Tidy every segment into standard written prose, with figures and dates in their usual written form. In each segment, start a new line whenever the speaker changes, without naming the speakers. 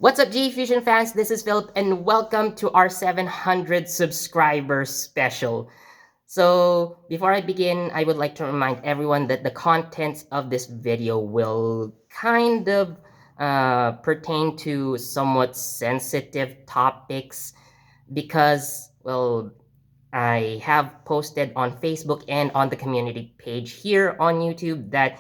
What's up, JEFusion fans? This is Philip, and welcome to our 700 subscribers special. So, before I begin, I would like to remind everyone that the contents of this video will kind of pertain to somewhat sensitive topics because, well, I have posted on Facebook and on the community page here on YouTube that,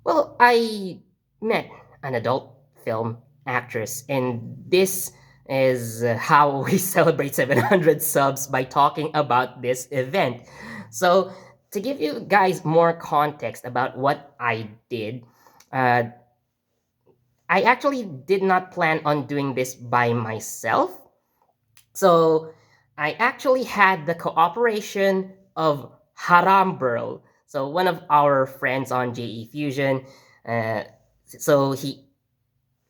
well, I met an adult film actress, and this is how we celebrate 700 subs by talking about this event. So, to give you guys more context about what I did, uh, I actually did not plan on doing this by myself. So, I actually had the cooperation of ℱℐℒℳ. So, one of our friends on JEFusion. So he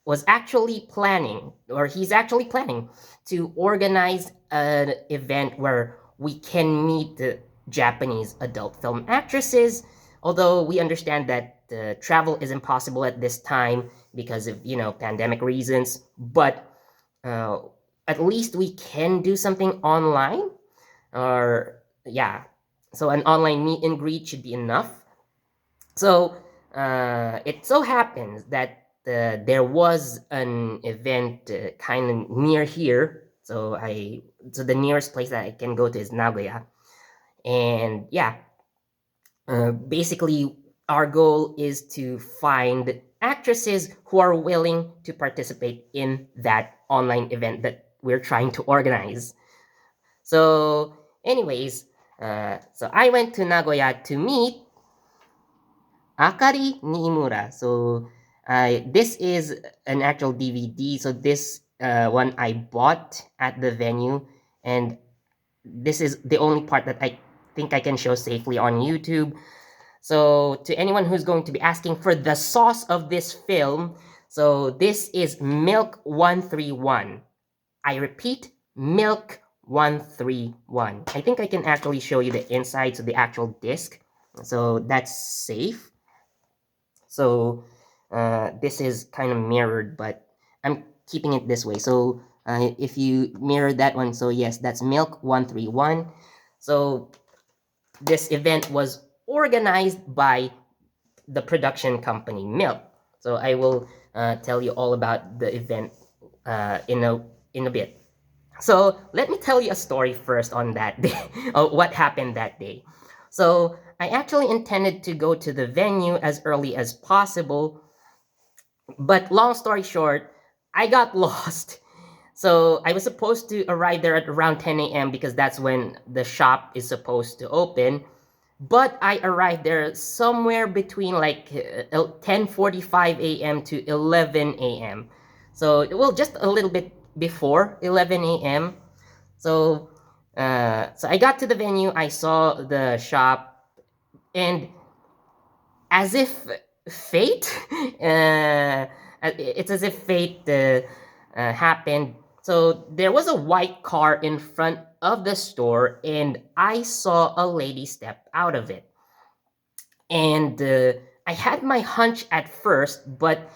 was actually planning, or he's actually planning to organize an event where we can meet the Japanese adult film actresses. Although we understand that travel is impossible at this time because of pandemic reasons, but uh, at least we can do something online, or yeah. So an online meet and greet should be enough. So it so happens that there was an event kind of near here. So the nearest place that I can go to is Nagoya, and yeah, basically our goal is to find actresses who are willing to participate in that online event that we're trying to organize. So, anyways, so I went to Nagoya to meet Akari Niimura. So this is an actual DVD. So this one I bought at the venue, and this is the only part that I think I can show safely on YouTube. So to anyone who's going to be asking for the sauce of this film, so this is Milk 131. I repeat, Milk 131. I think I can actually show you the inside, so the actual disc. So that's safe. So this is kind of mirrored, but I'm keeping it this way. So if you mirror that one, so yes, that's Milk 131. So this event was organized by the production company Milk. So I will tell you all about the event in a bit. So let me tell you a story first on that day, what happened that day. So I actually intended to go to the venue as early as possible, but long story short, I got lost. So I was supposed to arrive there at around 10 a.m. because that's when the shop is supposed to open. But I arrived there somewhere between like 10:45 a.m. to 11 a.m. So, well, just a little bit before 11 a.m. So, so I got to the venue, I saw the shop, and as if fate, it's as if fate happened. So there was a white car in front of the store, and I saw a lady step out of it. And I had my hunch at first, but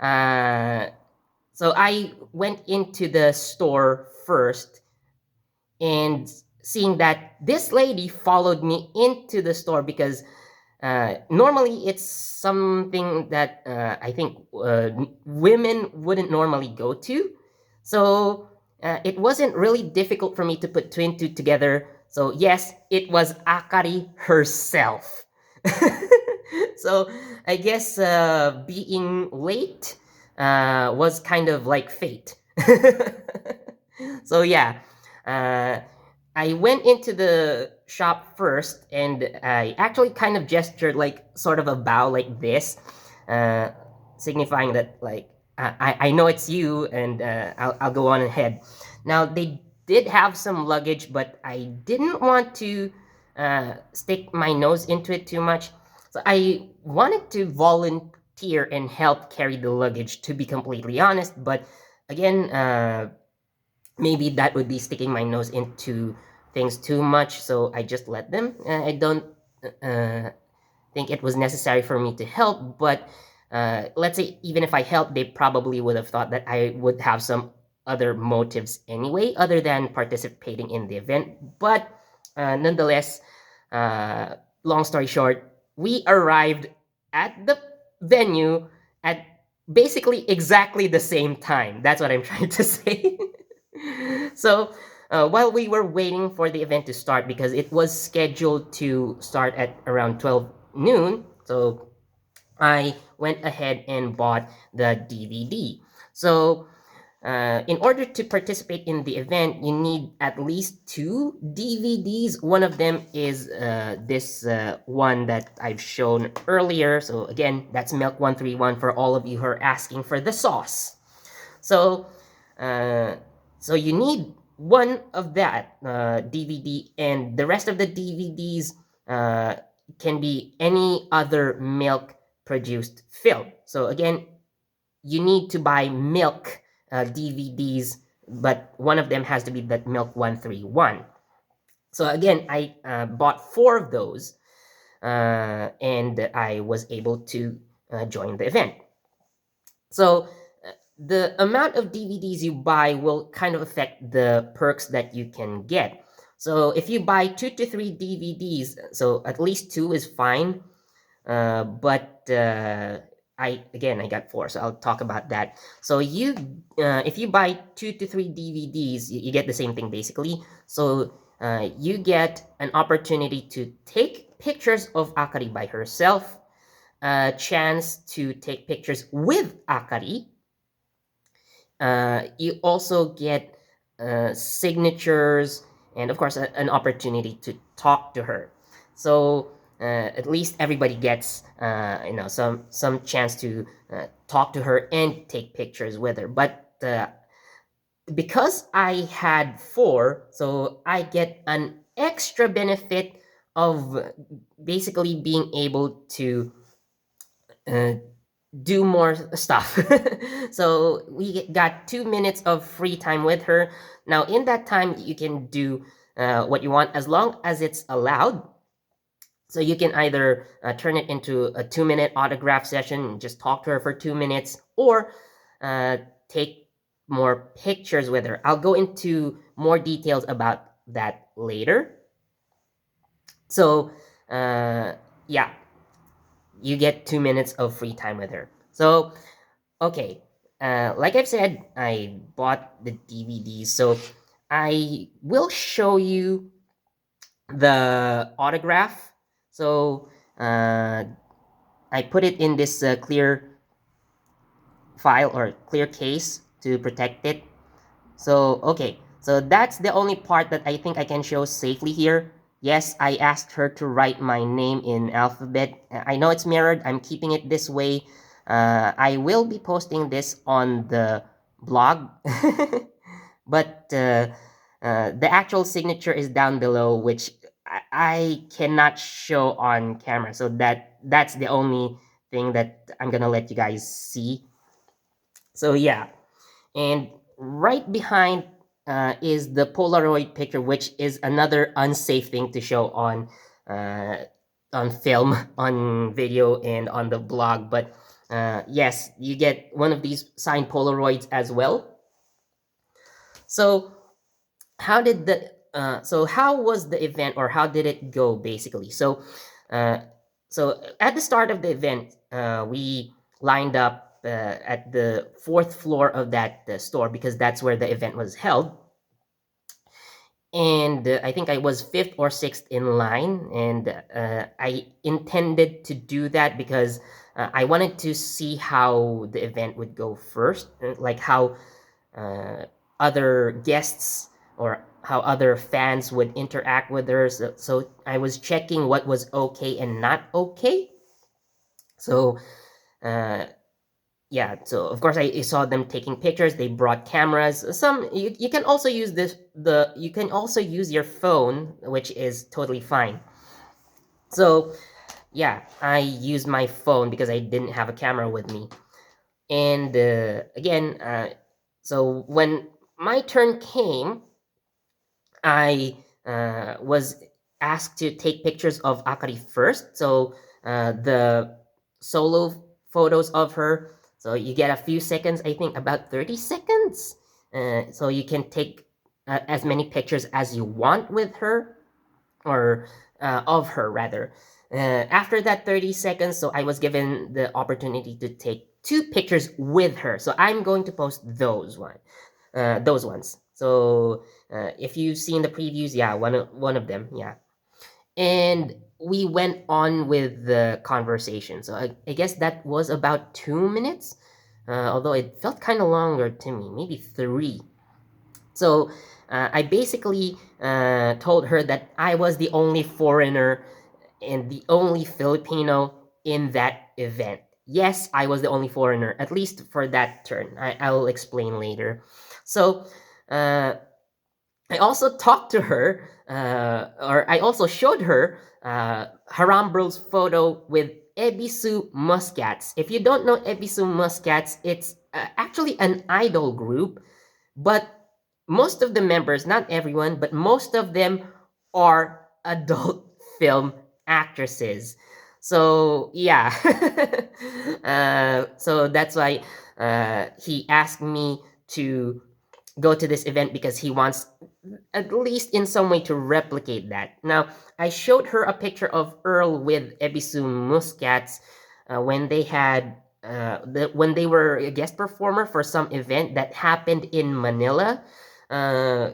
so I went into the store first, and seeing that this lady followed me into the store because normally it's something that I think women wouldn't normally go to. So it wasn't really difficult for me to put two and two together. So yes, it was Akari herself. So I guess being late was kind of like fate. So yeah, uh, I went into the shop first, and I actually kind of gestured like sort of a bow like this, uh, signifying that like I know it's you, and I'll go on ahead. Now they did have some luggage, but I didn't want to stick my nose into it too much, so I wanted to volunteer and help carry the luggage. To be completely honest, but again, maybe that would be sticking my nose into things too much, so I just let them. I don't think it was necessary for me to help, but let's say even if I helped, they probably would have thought that I would have some other motives anyway, other than participating in the event. But nonetheless, uh, long story short, we arrived at the venue at basically exactly the same time. That's what I'm trying to say. So while we were waiting for the event to start, because it was scheduled to start at around 12 noon, so I went ahead and bought the DVD. So in order to participate in the event, you need at least two DVDs. One of them is this one that I've shown earlier. So again, that's 𝒟𝒁𝒠 for all of you who are asking for the sauce. So, uh, so you need one of that DVD, and the rest of the DVDs can be any other milk produced film. So again, you need to buy milk DVDs, but one of them has to be that 𝒟𝒁𝒠. So again, I bought four of those, and I was able to join the event. So the amount of DVDs you buy will kind of affect the perks that you can get. So if you buy 2 to 3 DVDs, so at least two is fine. But I got four, so I'll talk about that. So if you buy 2 to 3 DVDs, you get the same thing basically. So you get an opportunity to take pictures of Akari by herself, a chance to take pictures with Akari. You also get signatures, and of course an opportunity to talk to her. So at least everybody gets some chance to talk to her and take pictures with her. But because I had four, so I get an extra benefit of basically being able to uh, do more stuff. So we got 2 minutes of free time with her. Now, in that time, you can do what you want as long as it's allowed. So you can either turn it into a 2 minute autograph session and just talk to her for 2 minutes, or take more pictures with her. I'll go into more details about that later. So, yeah, you get 2 minutes of free time with her. So, okay, like I've said, I bought the DVDs, so I will show you the autograph. So I put it in this clear file or clear case to protect it. So okay, so that's the only part that I think I can show safely here. Yes, I asked her to write my name in alphabet. I know it's mirrored. I'm keeping it this way. I will be posting this on the blog, but the actual signature is down below, which I cannot show on camera. So that's the only thing that I'm gonna let you guys see. So yeah, and right behind is the Polaroid picture, which is another unsafe thing to show uh, on film, on video, and on the blog. But yes, you get one of these signed Polaroids as well. So how was the event, or how did it go basically? Uh, so at the start of the event, we lined up at the fourth floor of that store, because that's where the event was held. And I think I was fifth or sixth in line, and I intended to do that because I wanted to see how the event would go first, like how uh, other guests or how other fans would interact with her. So I was checking what was okay and not okay. So uh, yeah, so of course I saw them taking pictures. They brought cameras. You can also use you can also use your phone, which is totally fine. So yeah, I used my phone because I didn't have a camera with me. And again, so when my turn came, I was asked to take pictures of Akari first. So the solo photos of her. So you get a few seconds, I think about 30 seconds. So you can take as many pictures as you want with her, or of her rather. After that 30 seconds, so I was given the opportunity to take 2 pictures with her. So I'm going to post those ones. So if you've seen the previews, yeah, one of them, yeah. And we went on with the conversation. So I guess that was about 2 minutes, although it felt kind of longer to me, maybe 3. So I basically told her that I was the only foreigner and the only Filipino in that event. Yes, I was the only foreigner, at least for that turn. I'll explain later. So uh, I also talked to her, or I also showed her Harambro's photo with Ebisu Muscats. If you don't know Ebisu Muscats, it's actually an idol group, but most of the members, not everyone, but most of them are adult film actresses. So yeah, so that's why he asked me to go to this event, because he wants at least in some way to replicate that. Now, I showed her a picture of Earl with Ebisu Muscats when they had when they were a guest performer for some event that happened in Manila. Uh,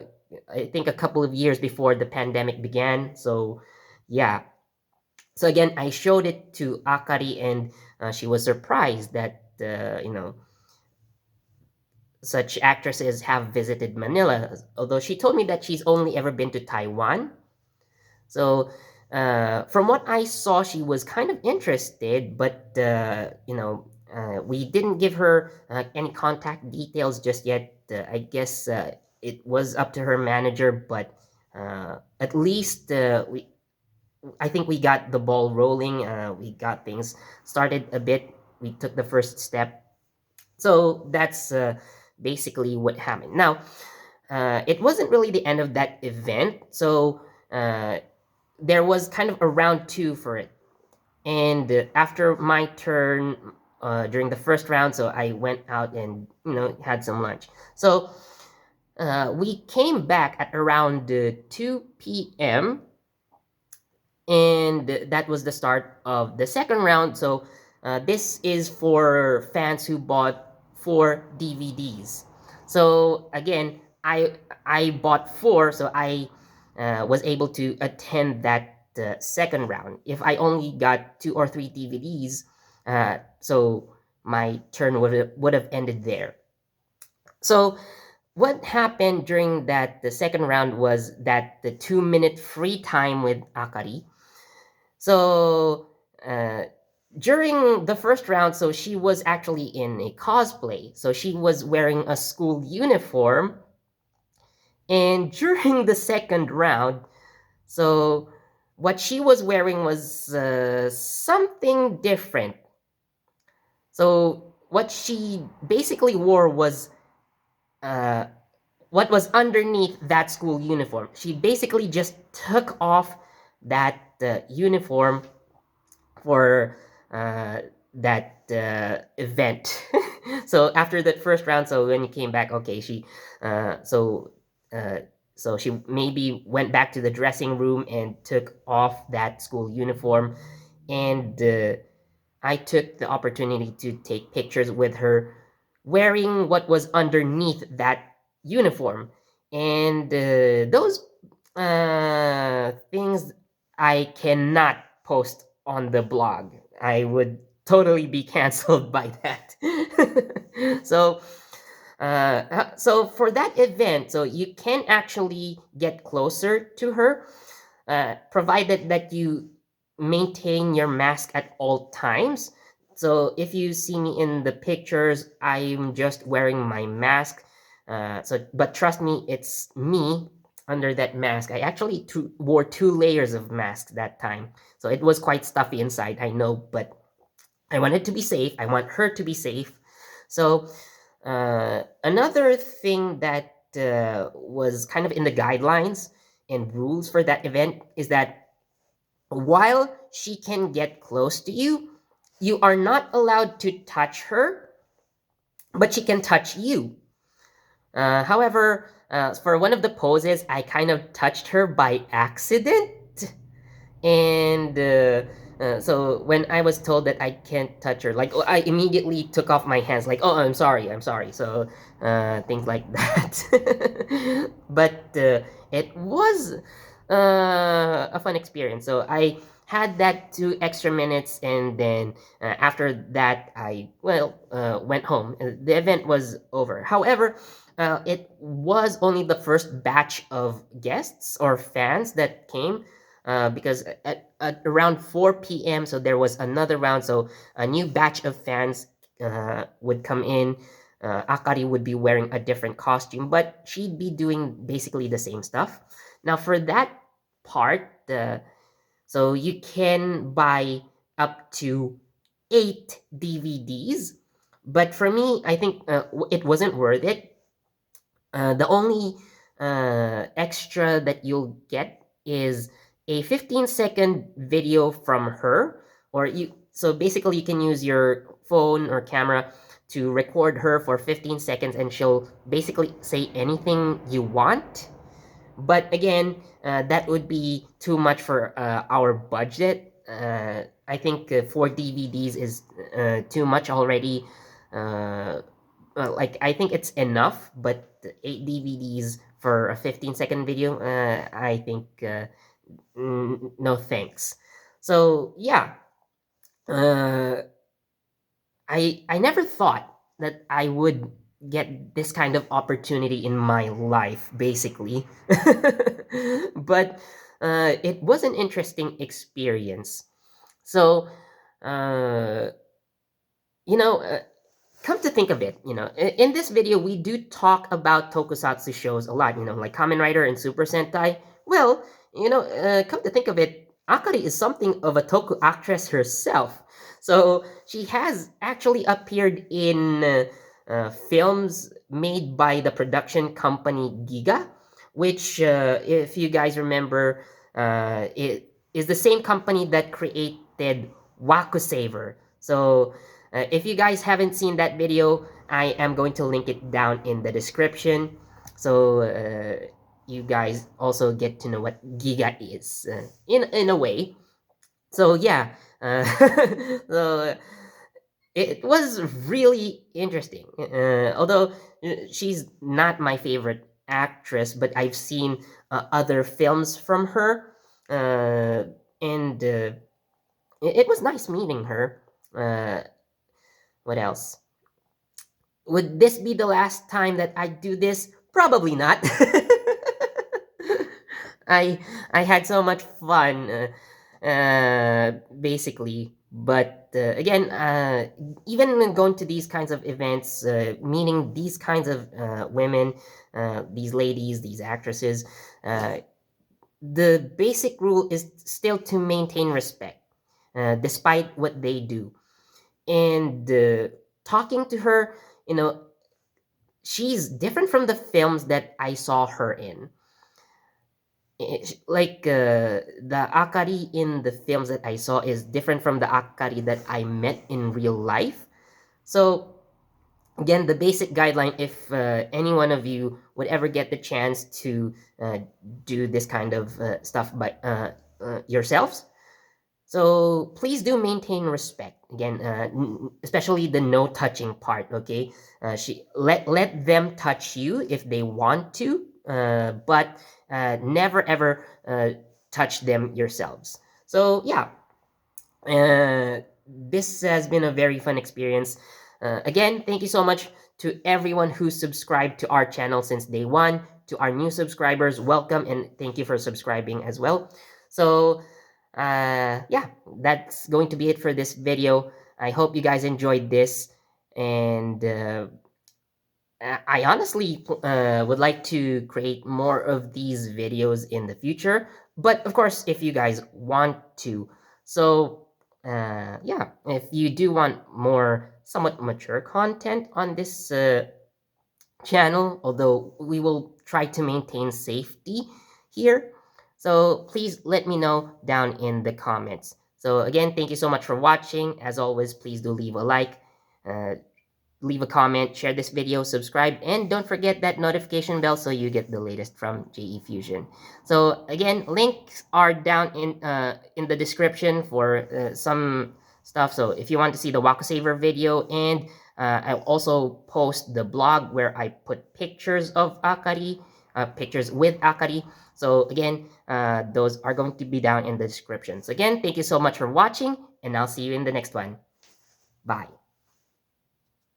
I think a couple of years before the pandemic began. So, yeah. So again, I showed it to Akari, and she was surprised that such actresses have visited Manila. Although she told me that she's only ever been to Taiwan. So, from what I saw, she was kind of interested, but we didn't give her any contact details just yet. I guess it was up to her manager, but at least I think we got the ball rolling. We got things started a bit. We took the first step. So that's basically what happened. Now, it wasn't really the end of that event. So there was kind of a round 2 for it. And after my turn during the first round, so I went out and had some lunch. So we came back at around 2 p.m. and that was the start of the second round. So this is for fans who bought 4 DVDs. So again, I bought 4, so I was able to attend that second round. If I only got 2 or 3 DVDs, so my turn would have ended there. So what happened during the second round was that the 2 minute free time with Akari. So uh, during the first round, so she was actually in a cosplay. So she was wearing a school uniform. And during the second round, so what she was wearing was something different. So what she basically wore was uh, what was underneath that school uniform. She basically just took off that uniform for that event. So after that first round, so when you came back, okay, uh, so uh, so she maybe went back to the dressing room and took off that school uniform, and I took the opportunity to take pictures with her wearing what was underneath that uniform, and those things I cannot post on the blog. I would totally be canceled by that. So so for that event, so you can actually get closer to her, provided that you maintain your mask at all times. So if you see me in the pictures, I'm just wearing my mask. But trust me, it's me under that mask. I actually wore 2 layers of mask that time, so it was quite stuffy inside. I know, but I wanted to be safe. I want her to be safe. So another thing that was kind of in the guidelines and rules for that event is that while she can get close to you, you are not allowed to touch her, but she can touch you. However, for one of the poses, I kind of touched her by accident. And so when I was told that I can't touch her, like I immediately took off my hands, like, oh, I'm sorry. So things like that. But it was a fun experience. So I had that 2 extra minutes, and then after that, I went home. The event was over. However, it was only the first batch of guests or fans that came, because at around 4 p.m. So there was another round. So a new batch of fans would come in. Akari would be wearing a different costume, but she'd be doing basically the same stuff. Now for that part, so you can buy up to 8 DVDs, but for me, I think it wasn't worth it. The only extra that you'll get is a 15-second video from her, or you. So basically, you can use your phone or camera to record her for 15 seconds, and she'll basically say anything you want. But again, that would be too much for our budget. I think 4 DVDs is too much already. Like I think it's enough, but 8 DVDs for a 15-second video, I think no thanks. So yeah, uh, I never thought that I would get this kind of opportunity in my life, basically. But it was an interesting experience. So, uh, you know, come to think of it, in this video, we do talk about tokusatsu shows a lot, like Kamen Rider and Super Sentai. Well, come to think of it, Akari is something of a toku actress herself. So she has actually appeared in films made by the production company Giga, which, if you guys remember, it is the same company that created Waku Saver. So if you guys haven't seen that video, I am going to link it down in the description. So you guys also get to know what Giga is, in a way. So yeah, so it was really interesting. Although she's not my favorite actress, but I've seen other films from her, and it was nice meeting her. What else? Would this be the last time that I do this? Probably not. I I had so much fun, basically. But again, even when going to these kinds of events, meeting these kinds of women, these ladies, these actresses, the basic rule is still to maintain respect, despite what they do. And talking to her, you know, she's different from the films that I saw her in. Like the Akari in the films that I saw is different from the Akari that I met in real life. So again, the basic guideline, if any one of you would ever get the chance to do this kind of stuff by yourselves, so please do maintain respect. Again, especially the no touching part. Okay, she let them touch you if they want to, but never ever touch them yourselves. So yeah, this has been a very fun experience. Again, thank you so much to everyone who subscribed to our channel since day one. To our new subscribers, welcome and thank you for subscribing as well. So yeah, that's going to be it for this video. I hope you guys enjoyed this, and I honestly would like to create more of these videos in the future, but of course, if you guys want to. So yeah, if you do want more somewhat mature content on this channel, although we will try to maintain safety here. So please let me know down in the comments. So again, thank you so much for watching. As always, please do leave a like, leave a comment, share this video, subscribe, and don't forget that notification bell so you get the latest from JEFusion. So again, links are down in the description for some stuff. So if you want to see the Wako Saver video, and I'll also post the blog where I put pictures of Akari, pictures with Akari. So again, those are going to be down in the description. So again, thank you so much for watching, and I'll see you in the next one. Bye.